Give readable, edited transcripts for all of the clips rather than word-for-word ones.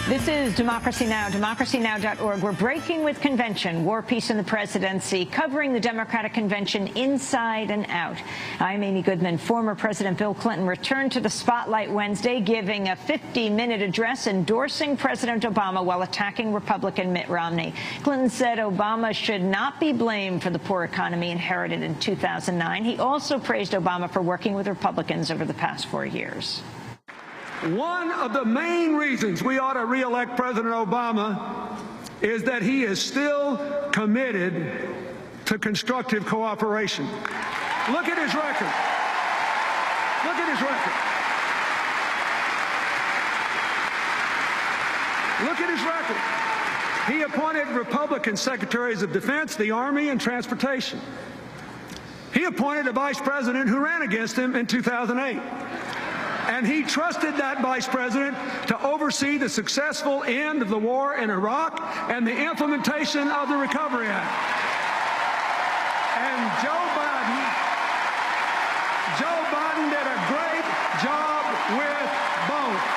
This is Democracy Now!, democracynow.org. We're breaking with convention, war, peace, and the presidency, covering the Democratic convention inside and out. I'm Amy Goodman. Former President Bill Clinton returned to the spotlight Wednesday, giving a 50-minute address endorsing President Obama while attacking Republican Mitt Romney. Clinton said Obama should not be blamed for the poor economy inherited in 2009. He also praised Obama for working with Republicans over the past 4 years. One of the main reasons we ought to re-elect President Obama is that he is still committed to constructive cooperation. Look at his record. Look at his record. Look at his record. He appointed Republican secretaries of defense, the Army, and transportation. He appointed a vice president who ran against him in 2008. And he trusted that vice president to oversee the successful end of the war in Iraq and the implementation of the Recovery Act. And Joe Biden did a great job with both.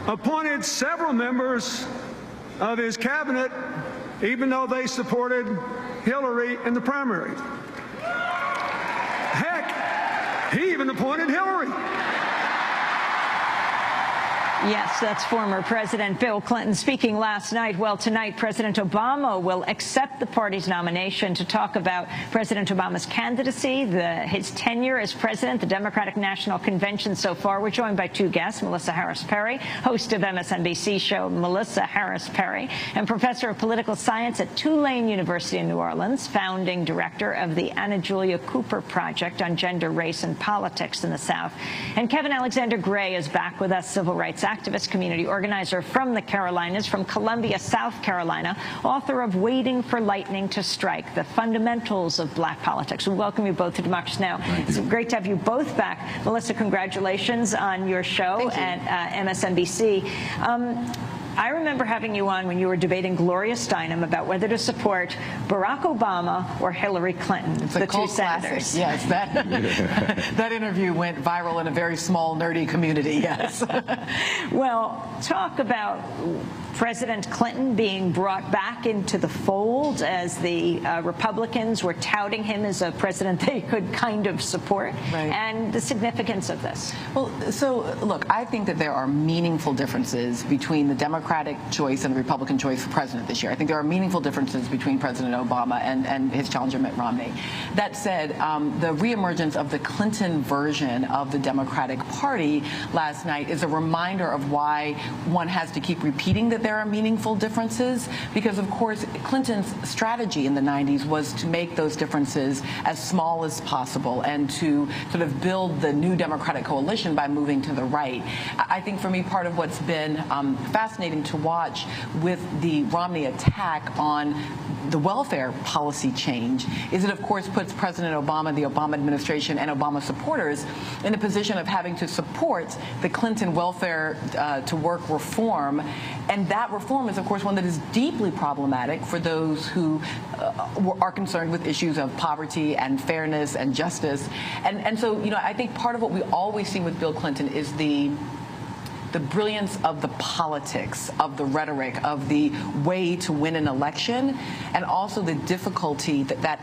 Appointed several members of his cabinet, even though they supported Hillary in the primary. Heck, he even appointed Hillary. Yes, that's former President Bill Clinton speaking last night. Well, tonight, President Obama will accept the party's nomination to talk about President Obama's candidacy, his tenure as president, the Democratic National Convention so far. We're joined by two guests, Melissa Harris Perry, host of MSNBC show Melissa Harris Perry, and professor of political science at Tulane University in New Orleans, founding director of the Anna Julia Cooper Project on Gender, Race, and Politics in the South. And Kevin Alexander Gray is back with us, civil rights activist, community organizer from the Carolinas, from Columbia, South Carolina, author of Waiting for Lightning to Strike, The Fundamentals of Black Politics. We welcome you both to Democracy Now! It's great to have you both back. Melissa, congratulations on your show at MSNBC. I remember having you on when you were debating Gloria Steinem about whether to support Barack Obama or Hillary Clinton, the two senators. Yes, that interview went viral in a very small, nerdy community, yes. Well, talk about President Clinton being brought back into the fold as the Republicans were touting him as a president they could kind of support, and the significance of this. Well, so look, I think that there are meaningful differeses between the Democratic choice and the Republican choice for president this year. I think there are meaningful differences between President Obama and his challenger Mitt Romney. That said, the reemergence of the Clinton version of the Democratic Party last night is a reminder of why one has to keep repeating that there are meaningful differences, because of course Clinton's strategy in the 90s was to make those differences as small as possible and to sort of build the new Democratic coalition by moving to the right. I think for me, part of what's been fascinating to watch with the Romney attack on the welfare policy change is it, of course, puts President Obama, the Obama administration, and Obama supporters in a position of having to support the Clinton welfare to work reform. And that reform is, of course, one that is deeply problematic for those who are concerned with issues of poverty and fairness and justice. And so, you know, I think part of what we always see with Bill Clinton is the brilliance of the politics, of the rhetoric, of the way to win an election, and also the difficulty that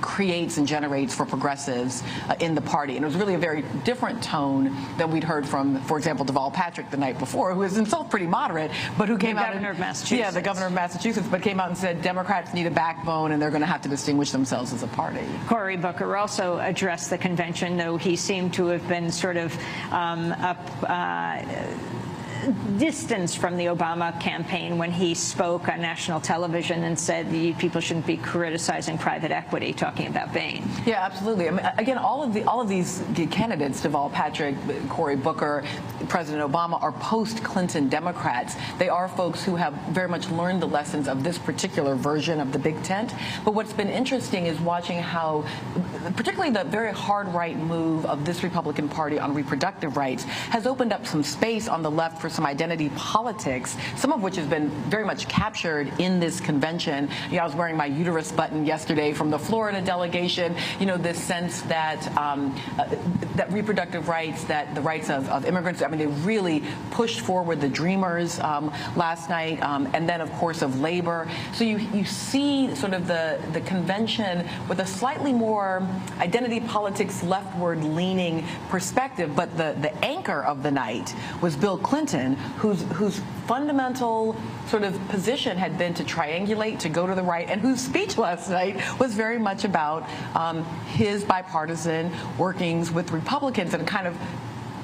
creates and generates for progressives in the party. And it was really a very different tone than we'd heard from, for example, Deval Patrick the night before, who is himself pretty moderate, but who came out— the governor of Massachusetts. Yeah, the governor of Massachusetts, but came out and said Democrats need a backbone and they're going to have to distinguish themselves as a party. Cory Booker also addressed the convention, though he seemed to have been sort of distanced from the Obama campaign when he spoke on national television and said people shouldn't be criticizing private equity, talking about Bain. Yeah, absolutely. I mean, again, all of these candidates, Deval Patrick, Cory Booker, President Obama are post-Clinton Democrats. They are folks who have very much learned the lessons of this particular version of the big tent. But what's been interesting is watching how, particularly the very hard right move of this Republican Party on reproductive rights has opened up some space on the left for some identity politics, some of which has been very much captured in this convention. You know, I was wearing my uterus button yesterday from the Florida delegation. You know, this sense that that reproductive rights, that the rights of immigrants, I mean, they really pushed forward the Dreamers last night, and then, of course, of labor. So you see sort of the convention with a slightly more identity politics, leftward leaning perspective, but the anchor of the night was Bill Clinton, whose fundamental sort of position had been to triangulate, to go to the right, and whose speech last night was very much about his bipartisan workings with Republicans and kind of,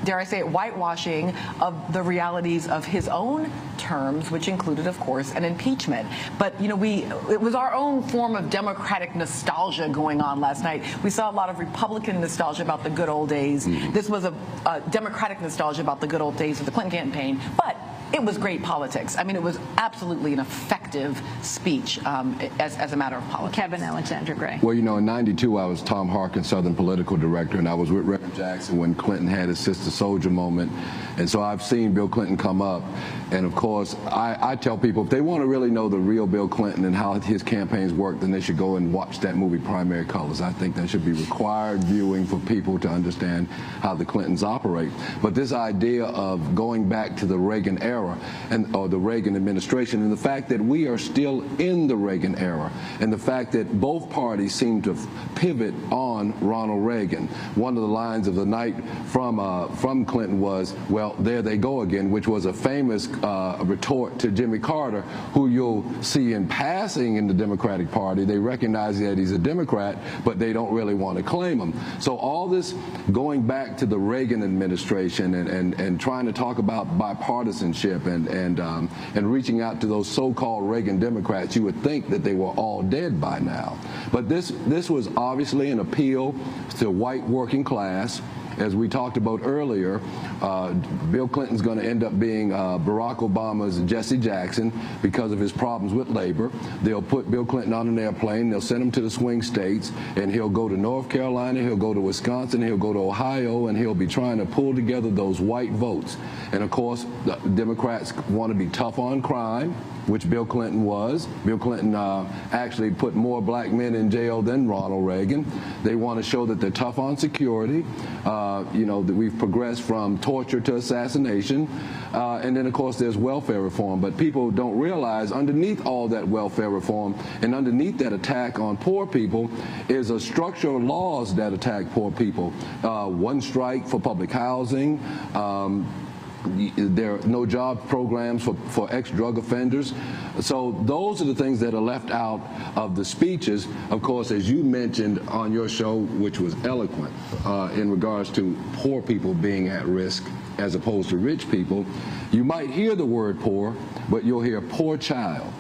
dare I say it, whitewashing of the realities of his own terms, which included, of course, an impeachment. But, you know, it was our own form of Democratic nostalgia going on last night. We saw a lot of Republican nostalgia about the good old days. This was a Democratic nostalgia about the good old days of the Clinton campaign. But it was great politics. I mean, it was absolutely an effective speech as a matter of politics. Kevin Alexander Gray. Well, you know, in '92, I was Tom Harkin's Southern political director, and I was with Reverend Jackson when Clinton had his Sister Soldier moment. And so I've seen Bill Clinton come up. And, of course, I tell people, if they want to really know the real Bill Clinton and how his campaigns work, then they should go and watch that movie, Primary Colors. I think that should be required viewing for people to understand how the Clintons operate. But this idea of going back to the Reagan era, or the Reagan administration, and the fact that we are still in the Reagan era, and the fact that both parties seem to pivot on Ronald Reagan. One of the lines of the night from Clinton was, well, there they go again, which was a famous retort to Jimmy Carter, who you'll see in passing in the Democratic Party. They recognize that he's a Democrat, but they don't really want to claim him. So all this going back to the Reagan administration and trying to talk about bipartisanship and reaching out to those so-called Reagan Democrats, you would think that they were all dead by now. But this was obviously an appeal to white working class. As we talked about earlier, Bill Clinton's going to end up being Barack Obama's Jesse Jackson because of his problems with labor. They'll put Bill Clinton on an airplane, they'll send him to the swing states, and he'll go to North Carolina, he'll go to Wisconsin, he'll go to Ohio, and he'll be trying to pull together those white votes. And of course, the Democrats want to be tough on crime, which Bill Clinton was. Bill Clinton actually put more black men in jail than Ronald Reagan. They want to show that they're tough on security. You know, that we've progressed from torture to assassination. And then, of course, there's welfare reform. But people don't realize underneath all that welfare reform and underneath that attack on poor people is a structure of laws that attack poor people. One strike for public housing. There are no job programs for ex-drug offenders. So those are the things that are left out of the speeches. Of course, as you mentioned on your show, which was eloquent, in regards to poor people being at risk as opposed to rich people, you might hear the word poor, but you'll hear poor child,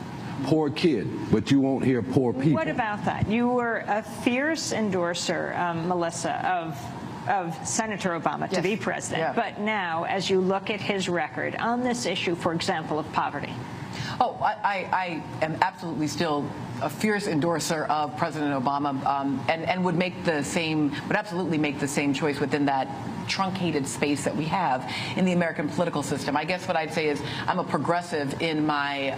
poor kid, but you won't hear poor people. What about that? You were a fierce endorser, Melissa, of Senator Obama to be president. Yeah. But now, as you look at his record on this issue, for example, of poverty. Oh, I am absolutely still a fierce endorser of President Obama, and would absolutely make the same choice within that truncated space that we have in the American political system. I guess what I'd say is I'm a progressive in my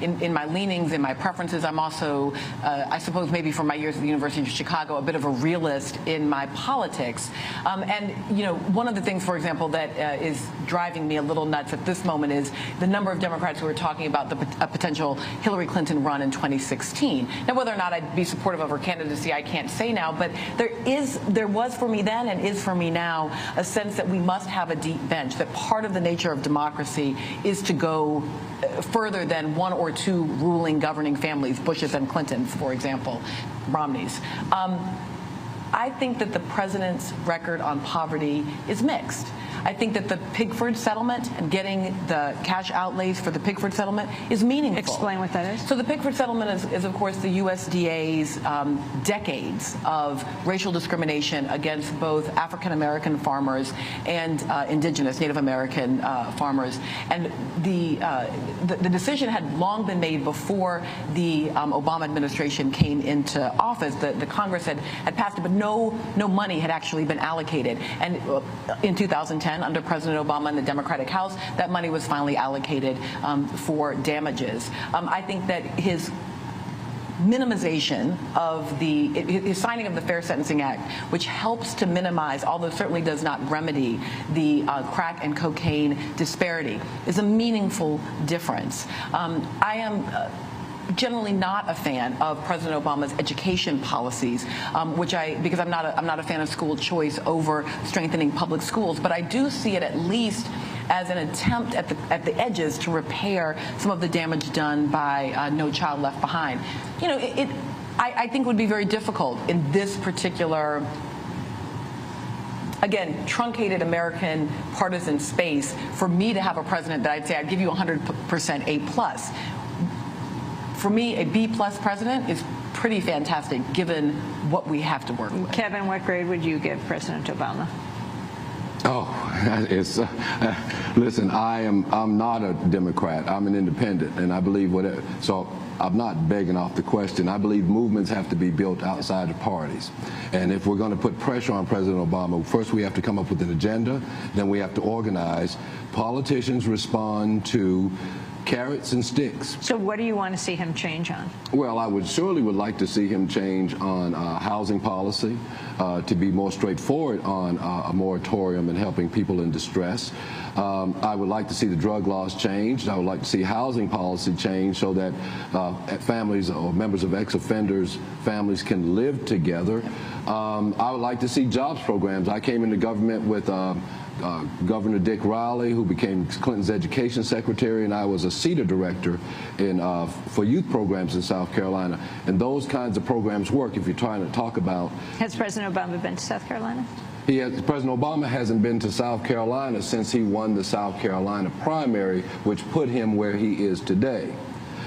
in my leanings, in my preferences. I'm also, I suppose maybe from my years at the University of Chicago, a bit of a realist in my politics. And, you know, one of the things, for example, that is driving me a little nuts at this moment is the number of Democrats who are talking about a potential Hillary Clinton run in 2016. Now, whether or not I'd be supportive of her candidacy, I can't say now, but there was for me then and is for me now a sense that we must have a deep bench, that part of the nature of democracy is to go further than one or two ruling, governing families, Bushes and Clintons, for example, Romneys. I think that the president's record on poverty is mixed. I think that the Pigford settlement and getting the cash outlays for the Pigford settlement is meaningful. Explain what that is. So the Pigford settlement is of course, the USDA's decades of racial discrimination against both African-American farmers and indigenous Native American farmers. And the decision had long been made before the Obama administration came into office. The Congress had passed it, but no money had actually been allocated. And in 2010, under President Obama and the Democratic House, that money was finally allocated for damages. I think that his minimization of his signing of the Fair Sentencing Act, which helps to minimize, although certainly does not remedy, the crack and cocaine disparity, is a meaningful difference. I am generally not a fan of President Obama's education policies, because I'm not a fan of school choice over strengthening public schools, but I do see it at least as an attempt at the edges to repair some of the damage done by No Child Left Behind. You know, I think it would be very difficult in this particular, again, truncated American partisan space for me to have a president that I'd say I'd give you 100% A+. For me, a B+ president is pretty fantastic given what we have to work with. Kevin, what grade would you give President Obama? Oh, listen, I'm not a Democrat. I'm an independent, and I believe whatever. So I'm not begging off the question. I believe movements have to be built outside of parties. And if we're going to put pressure on President Obama, first we have to come up with an agenda, then we have to organize. Politicians respond to carrots and sticks. So what do you want to see him change on? Well, I would like to see him change on housing policy, to be more straightforward on a moratorium and helping people in distress. I would like to see the drug laws changed. I would like to see housing policy changed so that families or members of ex-offenders' families can live together. I would like to see jobs programs. I came into government with Governor Dick Riley, who became Clinton's education secretary, and I was a CETA director for youth programs in South Carolina. And those kinds of programs work if you're trying to talk about. Has President Obama been to South Carolina? President Obama hasn't been to South Carolina since he won the South Carolina primary, which put him where he is today.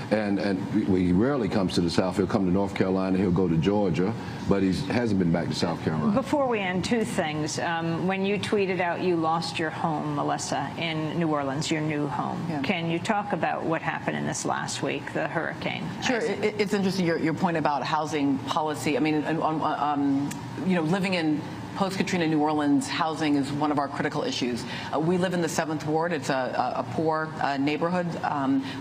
And he rarely comes to the South. He'll come to North Carolina, he'll go to Georgia, but he hasn't been back to South Carolina. Before we end, two things. When you tweeted out you lost your home, Melissa, in New Orleans, your new home. Yeah. Can you talk about what happened in this last week, the hurricane? Sure. It's interesting, your point about housing policy. I mean, you know, living in post-Katrina New Orleans, housing is one of our critical issues. We live in the 7th Ward. It's a poor neighborhood,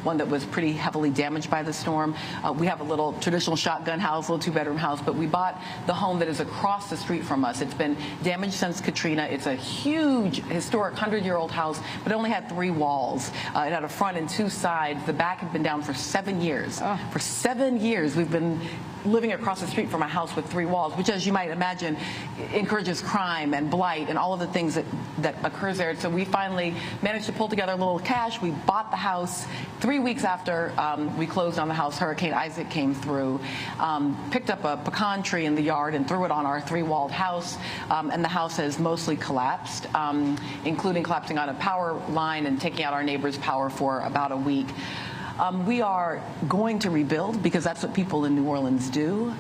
one that was pretty heavily damaged by the storm. We have a little traditional shotgun house, little 2-bedroom house, but we bought the home that is across the street from us. It's been damaged since Katrina. It's a huge, historic 100-year-old house, but it only had 3 walls. It had a front and 2 sides. The back had been down for 7 years. Oh. For 7 years, we've been living across the street from a house with 3 walls, which, as you might imagine, encourages crime and blight and all of the things that occurs there. So we finally managed to pull together a little cash. We bought the house. 3 weeks after we closed on the house, Hurricane Isaac came through, picked up a pecan tree in the yard and threw it on our 3-walled house, and the house has mostly collapsed, including collapsing on a power line and taking out our neighbor's power for about a week. We are going to rebuild because that's what people in New Orleans do.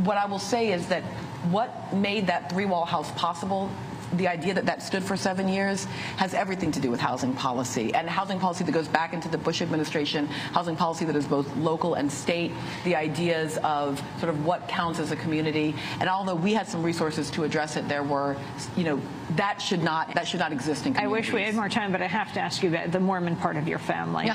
What I will say is that what made that 3-wall house possible, the idea that stood for 7 years, has everything to do with housing policy, and housing policy that goes back into the Bush administration, housing policy that is both local and state, the ideas of sort of what counts as a community. And although we had some resources to address it, there were, you know, that should not exist in communities. I wish we had more time, but I have to ask you about the Mormon part of your family,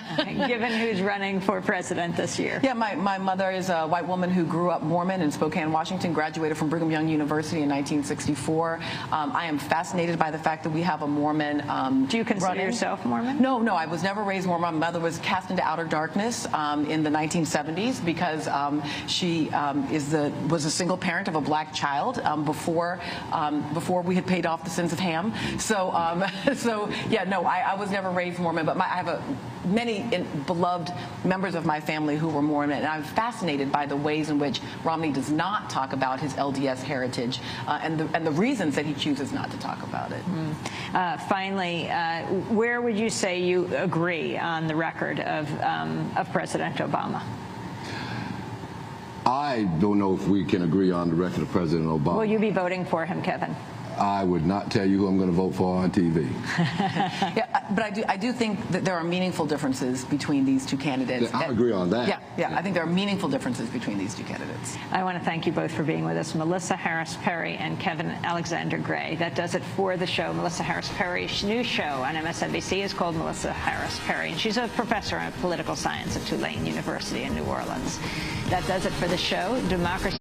given who's running for president this year. Yeah, my mother is a white woman who grew up Mormon in Spokane, Washington, graduated from Brigham Young University in 1964. I am fascinated by the fact that we have a Mormon Do you consider yourself Mormon? No, I was never raised Mormon. My mother was cast into outer darkness in the 1970s because she was a single parent of a black child before we had paid off the sins of Ham. So yeah, no, I was never raised Mormon, but I have many beloved members of my family who were Mormon, and I'm fascinated by the ways in which Romney does not talk about his LDS heritage and the reasons that he chooses not to talk about it. Finally, where would you say you agree on the record of President Obama? I don't know if we can agree on the record of President Obama. Will you be voting for him, Kevin? I would not tell you who I'm going to vote for on TV. Yeah, but I do think that there are meaningful differences between these two candidates. Yeah, I agree on that. Yeah, I think there are meaningful differences between these two candidates. I want to thank you both for being with us, Melissa Harris Perry and Kevin Alexander Gray. That does it for the show. Melissa Harris Perry's new show on MSNBC is called Melissa Harris Perry, and she's a professor of political science at Tulane University in New Orleans. That does it for the show. Democracy